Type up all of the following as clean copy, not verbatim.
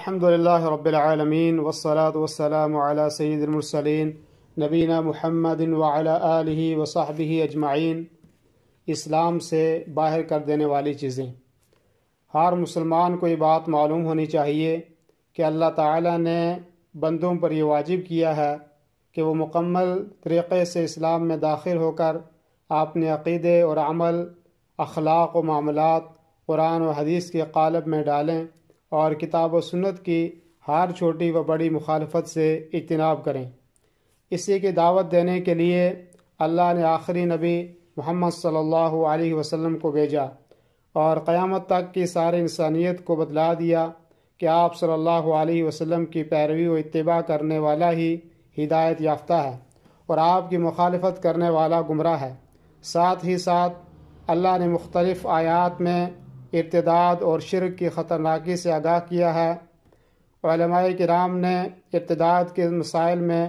الحمد للہ رب العالمین والصلاة والسلام علی سید المرسلین نبینا محمد وعلی آلہ وصحبہ اجمعین۔ اسلام سے باہر کر دینے والی چیزیں۔ ہر مسلمان کو یہ بات معلوم ہونی چاہیے کہ اللہ تعالیٰ نے بندوں پر یہ واجب کیا ہے کہ وہ مکمل طریقے سے اسلام میں داخل ہو کر اپنے عقیدے اور عمل، اخلاق و معاملات قرآن و حدیث کے قالب میں ڈالیں اور کتاب و سنت کی ہر چھوٹی و بڑی مخالفت سے اجتناب کریں۔ اسی کی دعوت دینے کے لیے اللہ نے آخری نبی محمد صلی اللہ علیہ وسلم کو بھیجا اور قیامت تک کی ساری انسانیت کو بتلا دیا کہ آپ صلی اللہ علیہ وسلم کی پیروی و اتباع کرنے والا ہی ہدایت یافتہ ہے اور آپ کی مخالفت کرنے والا گمراہ ہے۔ ساتھ ہی ساتھ اللہ نے مختلف آیات میں ارتداد اور شرک کی خطرناکی سے آگاہ کیا ہے۔ علماء کرام نے ارتداد کے مسائل میں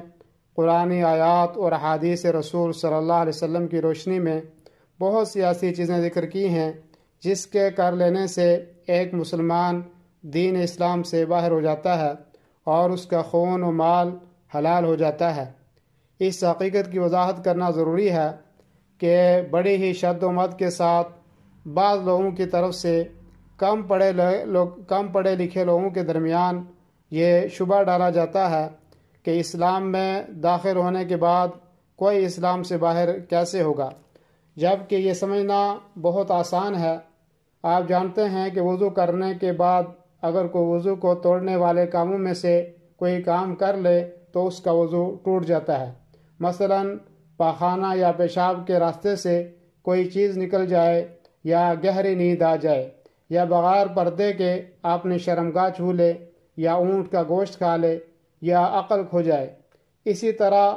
قرآنی آیات اور احادیث رسول صلی اللہ علیہ وسلم کی روشنی میں بہت سی ایسی چیزیں ذکر کی ہیں جس کے کر لینے سے ایک مسلمان دین اسلام سے باہر ہو جاتا ہے اور اس کا خون و مال حلال ہو جاتا ہے۔ اس حقیقت کی وضاحت کرنا ضروری ہے کہ بڑی ہی شد و مد کے ساتھ بعض لوگوں کی طرف سے کم پڑھے لکھے لوگوں کے درمیان یہ شبہ ڈالا جاتا ہے کہ اسلام میں داخل ہونے کے بعد کوئی اسلام سے باہر کیسے ہوگا، جبکہ یہ سمجھنا بہت آسان ہے۔ آپ جانتے ہیں کہ وضو کرنے کے بعد اگر کوئی وضو کو توڑنے والے کاموں میں سے کوئی کام کر لے تو اس کا وضو ٹوٹ جاتا ہے۔ مثلا پاخانہ یا پیشاب کے راستے سے کوئی چیز نکل جائے یا گہری نیند آ جائے یا بغیر پردے کے آپ نے شرمگاہ چھو لے یا اونٹ کا گوشت کھا لے یا عقل کھو جائے۔ اسی طرح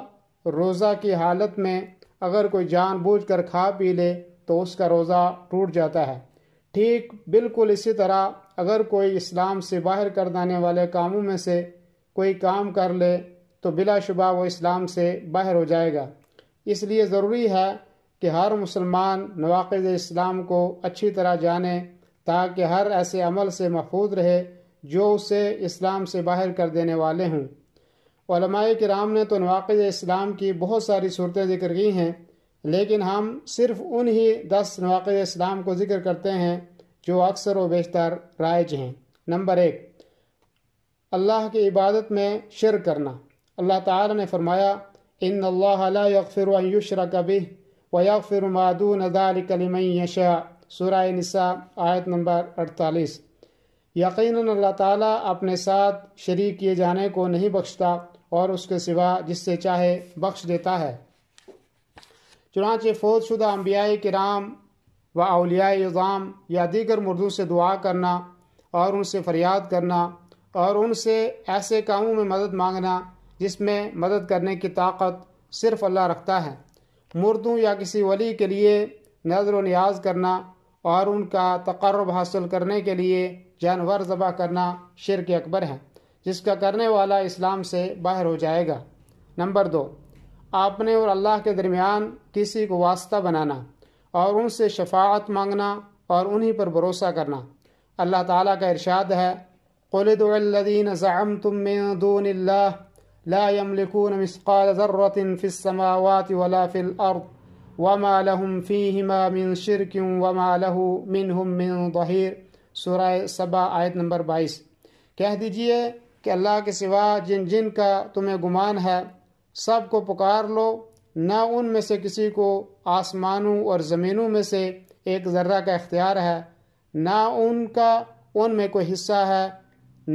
روزہ کی حالت میں اگر کوئی جان بوجھ کر کھا پی لے تو اس کا روزہ ٹوٹ جاتا ہے۔ ٹھیک بالکل اسی طرح اگر کوئی اسلام سے باہر کر دینے والے کاموں میں سے کوئی کام کر لے تو بلا شبہ وہ اسلام سے باہر ہو جائے گا۔ اس لیے ضروری ہے کہ ہر مسلمان نواقض اسلام کو اچھی طرح جانے تاکہ ہر ایسے عمل سے محفوظ رہے جو اسے اسلام سے باہر کر دینے والے ہوں۔ علماء کرام نے تو نواقض اسلام کی بہت ساری صورتیں ذکر کی ہیں، لیکن ہم صرف انہی 10 نواقض اسلام کو ذکر کرتے ہیں جو اکثر و بیشتر رائج ہیں۔ نمبر 1، اللہ کی عبادت میں شرک کرنا۔ اللہ تعالی نے فرمایا ان اللہ لا یغفر ان یشرک بہ ویغفر ما دون ذلک لمن یشاء، سورہ نساء آیت نمبر 48۔ یقیناً اللہ تعالیٰ اپنے ساتھ شریک کیے جانے کو نہیں بخشتا اور اس کے سوا جس سے چاہے بخش دیتا ہے۔ چنانچہ فوت شدہ انبیاء کرام و اولیاء اعظام یا دیگر مردوں سے دعا کرنا اور ان سے فریاد کرنا اور ان سے ایسے کاموں میں مدد مانگنا جس میں مدد کرنے کی طاقت صرف اللہ رکھتا ہے، مردوں یا کسی ولی کے لیے نظر و نیاز کرنا اور ان کا تقرب حاصل کرنے کے لیے جانور ذبح کرنا شرک اکبر ہے جس کا کرنے والا اسلام سے باہر ہو جائے گا۔ نمبر 2، اپنے اور اللہ کے درمیان کسی کو واسطہ بنانا اور ان سے شفاعت مانگنا اور انہی پر بھروسہ کرنا۔ اللہ تعالیٰ کا ارشاد ہے قُلِ ادْعُوا الَّذِينَ زَعَمْتُم مِّن دُونِ اللَّهِ لا يملكون مثقال ذرة في السماوات ولا في الأرض وما لهم فيهما من شرك وما له منهم من ظهير، سورہ سبا آیت نمبر 22۔ کہہ دیجئے کہ اللہ کے سوا جن جن کا تمہیں گمان ہے سب کو پکار لو، نہ ان میں سے کسی کو آسمانوں اور زمینوں میں سے ایک ذرہ کا اختیار ہے، نہ ان کا ان میں کوئی حصہ ہے،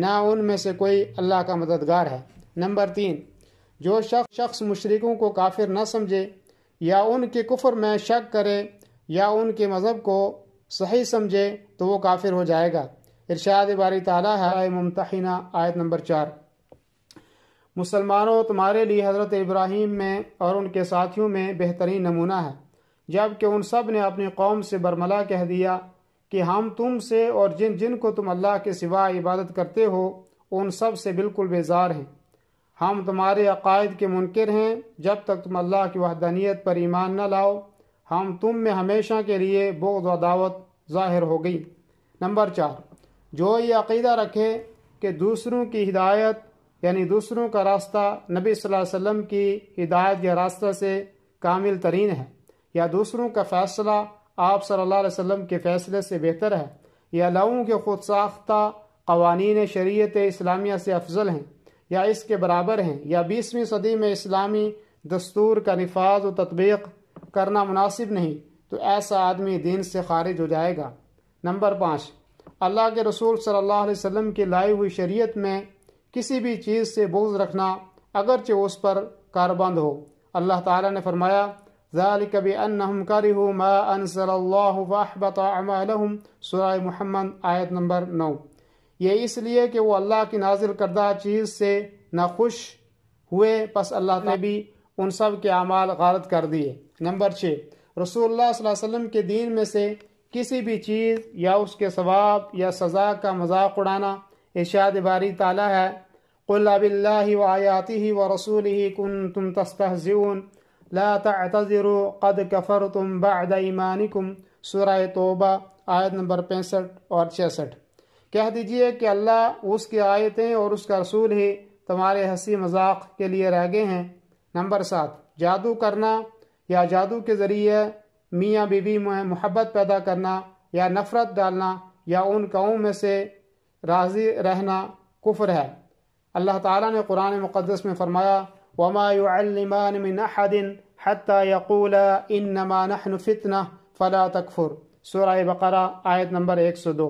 نہ ان میں سے کوئی اللہ کا مددگار ہے۔ نمبر 3، جو شخص مشرکوں کو کافر نہ سمجھے یا ان کے کفر میں شک کرے یا ان کے مذہب کو صحیح سمجھے تو وہ کافر ہو جائے گا۔ ارشاد باری تعالیٰ ہے ممتحنہ آیت نمبر 4۔ مسلمانوں، تمہارے لیے حضرت ابراہیم میں اور ان کے ساتھیوں میں بہترین نمونہ ہے، جب کہ ان سب نے اپنی قوم سے برملا کہہ دیا کہ ہم تم سے اور جن جن کو تم اللہ کے سوا عبادت کرتے ہو ان سب سے بالکل بیزار ہیں۔ ہم تمہارے عقائد کے منکر ہیں جب تک تم اللہ کی وحدانیت پر ایمان نہ لاؤ، ہم تم میں ہمیشہ کے لیے بغض و عداوت ظاہر ہو گئی۔ نمبر 4، جو یہ عقیدہ رکھے کہ دوسروں کی ہدایت یعنی دوسروں کا راستہ نبی صلی اللہ علیہ وسلم کی ہدایت یا راستہ سے کامل ترین ہے، یا دوسروں کا فیصلہ آپ صلی اللہ علیہ وسلم کے فیصلے سے بہتر ہے، یا لوگوں کے خود ساختہ قوانین شریعت اسلامیہ سے افضل ہیں یا اس کے برابر ہیں، یا 20ویں صدی میں اسلامی دستور کا نفاذ و تطبیق کرنا مناسب نہیں، تو ایسا آدمی دین سے خارج ہو جائے گا۔ نمبر 5، اللہ کے رسول صلی اللہ علیہ وسلم کی لائی ہوئی شریعت میں کسی بھی چیز سے بغض رکھنا اگرچہ اس پر کاربند ہو۔ اللہ تعالیٰ نے فرمایا ذالک بأنہم کرہوا ما انزل اللہ فاحبط اعمالہم، سورہ محمد آیت نمبر 9۔ یہ اس لیے کہ وہ اللہ کی نازل کردہ چیز سے ناخوش ہوئے، پس اللہ نے بھی ان سب کے اعمال غارت کر دیے۔ نمبر 6، رسول اللہ صلی اللہ علیہ وسلم کے دین میں سے کسی بھی چیز یا اس کے ثواب یا سزا کا مذاق اڑانا۔ ارشاد باری تعالیٰ ہے قل باللہ وآیاتہ ورسولہ کنتم تستہزئون لا تعتذروا قد کفرتم بعد ایمانکم، سورہ توبہ آیت نمبر 65 اور 66۔ کہہ دیجئے کہ اللہ، اس کی آیتیں اور اس کا رسول ہی تمہارے ہنسی مذاق کے لیے رہ گئے ہیں۔ نمبر 7، جادو کرنا یا جادو کے ذریعے میاں بیوی میں محبت پیدا کرنا یا نفرت ڈالنا یا ان قوم میں سے راضی رہنا کفر ہے۔ اللہ تعالیٰ نے قرآن مقدس میں فرمایا وَمَا يُعَلِّمَانِ مِنْ أَحَدٍ حَتَّى يَقُولَا إِنَّمَا نَحْنُ فِتْنَةٌ فَلَا تَكْفُرْ، سورہ بقرہ آیت نمبر 102۔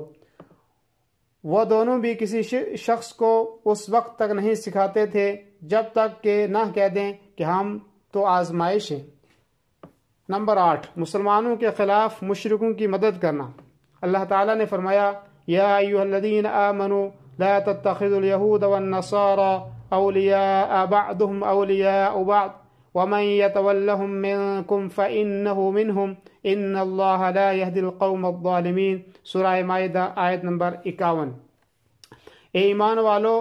وہ دونوں بھی کسی شخص کو اس وقت تک نہیں سکھاتے تھے جب تک کہ نہ کہہ دیں کہ ہم تو آزمائش ہیں۔ نمبر 8، مسلمانوں کے خلاف مشرکوں کی مدد کرنا۔ اللہ تعالیٰ نے فرمایا یا ایھا الذین آمنوا لا تتخذوا اليہود والنصارى اولیاء بعضهم اولیاء بعض ومن يتولهم منکم فإنه منهم ان اللہ لا يهدي القوم الظالمین، سورہ مائدہ آیت نمبر 51۔ اے ایمان والو،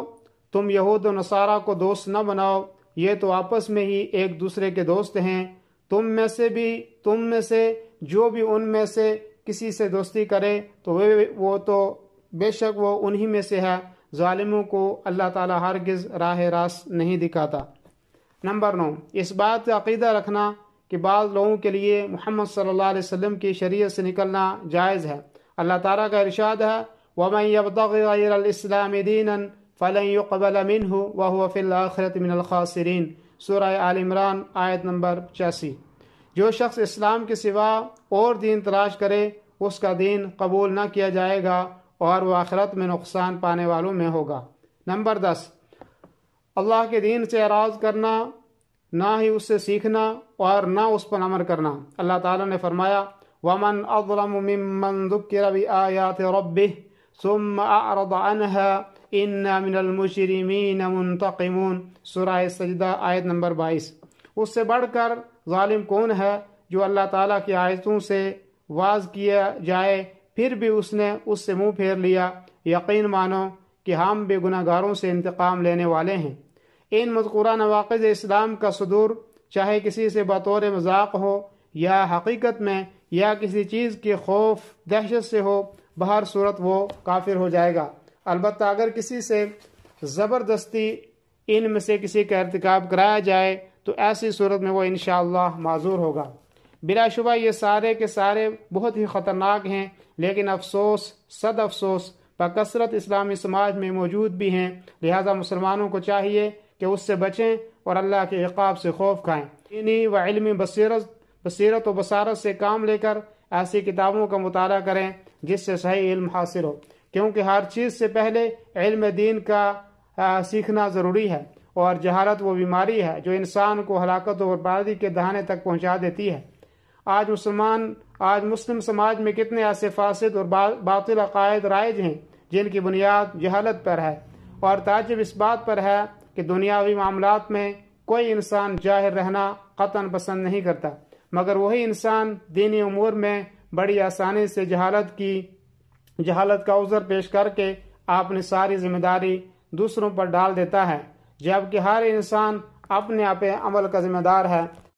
تم یہود و نصارہ کو دوست نہ بناؤ، یہ تو آپس میں ہی ایک دوسرے کے دوست ہیں۔ تم میں سے جو بھی ان میں سے کسی سے دوستی کرے تو وہ تو بے شک وہ انہی میں سے ہے۔ ظالموں کو اللہ تعالیٰ ہرگز راہ راست نہیں دکھاتا۔ نمبر 9، اس بات کا عقیدہ رکھنا کہ بعض لوگوں کے لیے محمد صلی اللہ علیہ وسلم کی شریعت سے نکلنا جائز ہے۔ اللہ تعالیٰ کا ارشاد ہے وَمَن يَبْتَغِ غَيْرَ الْإِسْلَامِ دِينًا فَلَن يُقْبَلَ مِنْهُ وَهُوَ فِي الْآخِرَةِ مِنَ الْخَاسِرِينَ، سورہ آل عمران آیت نمبر 85۔ جو شخص اسلام کے سوا اور دین تلاش کرے اس کا دین قبول نہ کیا جائے گا اور وہ آخرت میں نقصان پانے والوں میں ہوگا۔ نمبر 10، اللہ کے دین سے اعراض کرنا، نہ ہی اس سے سیکھنا اور نہ اس پر عمل کرنا۔ اللہ تعالیٰ نے فرمایا وَمَنْ أَظْلَمُ مِمَّنْ ذُكِّرَ بِآيَاتِ رَبِّهِ ثُمَّ أَعْرَضَ عَنْهَا إِنَّا مِنَ الْمُجْرِمِينَ مُنْتَقِمُونَ، سورہ سجدہ آیت نمبر 22۔ اس سے بڑھ کر ظالم کون ہے جو اللہ تعالیٰ کی آیتوں سے واعظ کیا جائے پھر بھی اس نے اس سے منہ پھیر لیا۔ یقین مانو کہ ہم بے گناہ گاروں سے انتقام لینے والے ہیں۔ ان مذکورہ نواقض اسلام کا صدور چاہے کسی سے بطور مذاق ہو یا حقیقت میں یا کسی چیز کے خوف دہشت سے ہو، بہر صورت وہ کافر ہو جائے گا۔ البتہ اگر کسی سے زبردستی ان میں سے کسی کا ارتکاب کرایا جائے تو ایسی صورت میں وہ انشاءاللہ معذور ہوگا۔ بلا شبہ یہ سارے کے سارے بہت ہی خطرناک ہیں، لیکن افسوس صد افسوس بکثرت اسلامی سماج میں موجود بھی ہیں، لہذا مسلمانوں کو چاہیے کہ اس سے بچیں اور اللہ کے عقاب سے خوف کھائیں۔ دینی و علمی بصیرت و بصارت سے کام لے کر ایسی کتابوں کا مطالعہ کریں جس سے صحیح علم حاصل ہو، کیونکہ ہر چیز سے پہلے علم دین کا سیکھنا ضروری ہے، اور جہالت وہ بیماری ہے جو انسان کو ہلاکت و بربادی کے دہانے تک پہنچا دیتی ہے۔ آج مسلم سماج میں کتنے ایسے فاسد اور باطل عقائد رائج ہیں جن کی بنیاد جہالت پر ہے، اور تعجب اس بات پر ہے کہ دنیاوی معاملات میں کوئی انسان جاہل رہنا قطعاً پسند نہیں کرتا، مگر وہی انسان دینی امور میں بڑی آسانی سے جہالت کا عذر پیش کر کے اپنی ساری ذمہ داری دوسروں پر ڈال دیتا ہے، جبکہ ہر انسان اپنے آپ عمل کا ذمہ دار ہے۔